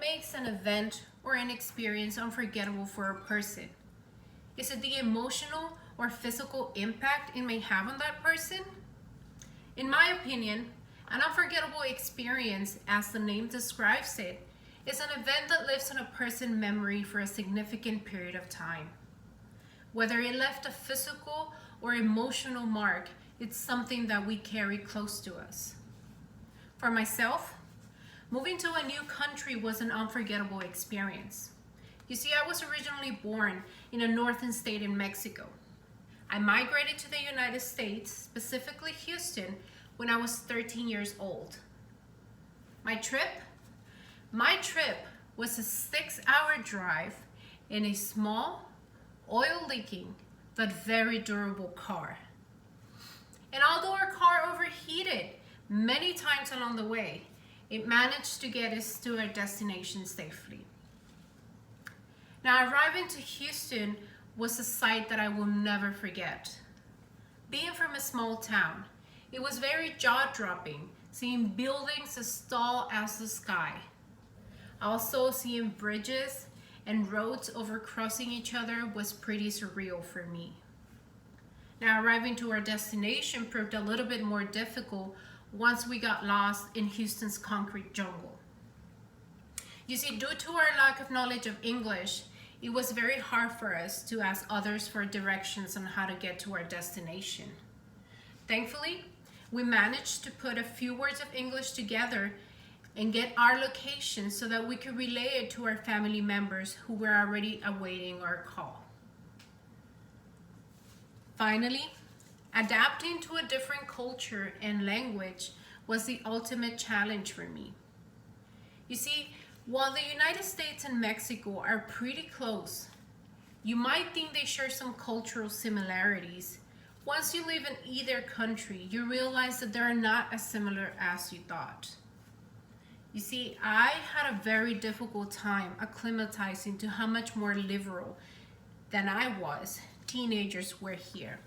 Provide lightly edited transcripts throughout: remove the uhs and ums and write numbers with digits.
makes an event or an experience unforgettable for a person? Is it the emotional or physical impact it may have on that person? In my opinion, an unforgettable experience, as the name describes it, is an event that lives in a person's memory for a significant period of time. Whether it left a physical or emotional mark, it's something that we carry close to us. For myself, moving to a new country was an unforgettable experience. You see, I was originally born in a northern state in Mexico. I migrated to the United States, specifically Houston, when I was 13 years old. My trip was a 6-hour drive in a small, oil-leaking, but very durable car. And although our car overheated many times along the way, it managed to get us to our destination safely. Now, arriving to Houston was a sight that I will never forget. Being from a small town, it was very jaw-dropping, seeing buildings as tall as the sky. Also, seeing bridges and roads overcrossing each other was pretty surreal for me. Now, arriving to our destination proved a little bit more difficult once we got lost in Houston's concrete jungle. You see, due to our lack of knowledge of English, it was very hard for us to ask others for directions on how to get to our destination. Thankfully, we managed to put a few words of English together and get our location so that we could relay it to our family members who were already awaiting our call. Finally, adapting to a different culture and language was the ultimate challenge for me. You see, while the United States and Mexico are pretty close, you might think they share some cultural similarities. Once you live in either country, you realize that they are not as similar as you thought. You see, I had a very difficult time acclimatizing to how much more liberal than I was teenagers were here.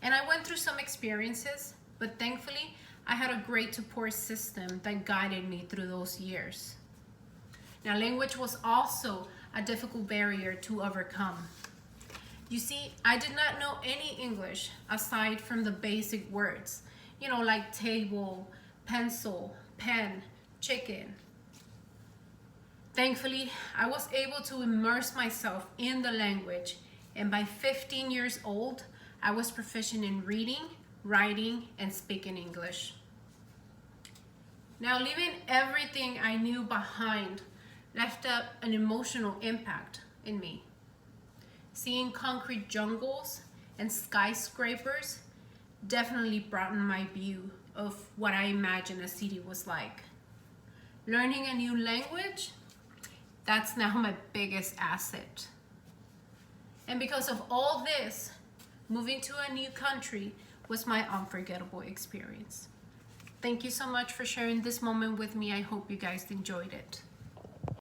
And I went through some experiences, but thankfully, I had a great support system that guided me through those years. Now, language was also a difficult barrier to overcome. You see, I did not know any English aside from the basic words, like table, pencil, pen, chicken. Thankfully, I was able to immerse myself in the language, and by 15 years old, I was proficient in reading, writing, and speaking English. Now, leaving everything I knew behind left an emotional impact in me. Seeing concrete jungles and skyscrapers definitely broadened my view of what I imagined a city was like. Learning a new language, that's now my biggest asset. And because of all this, moving to a new country was my unforgettable experience. Thank you so much for sharing this moment with me. I hope you guys enjoyed it.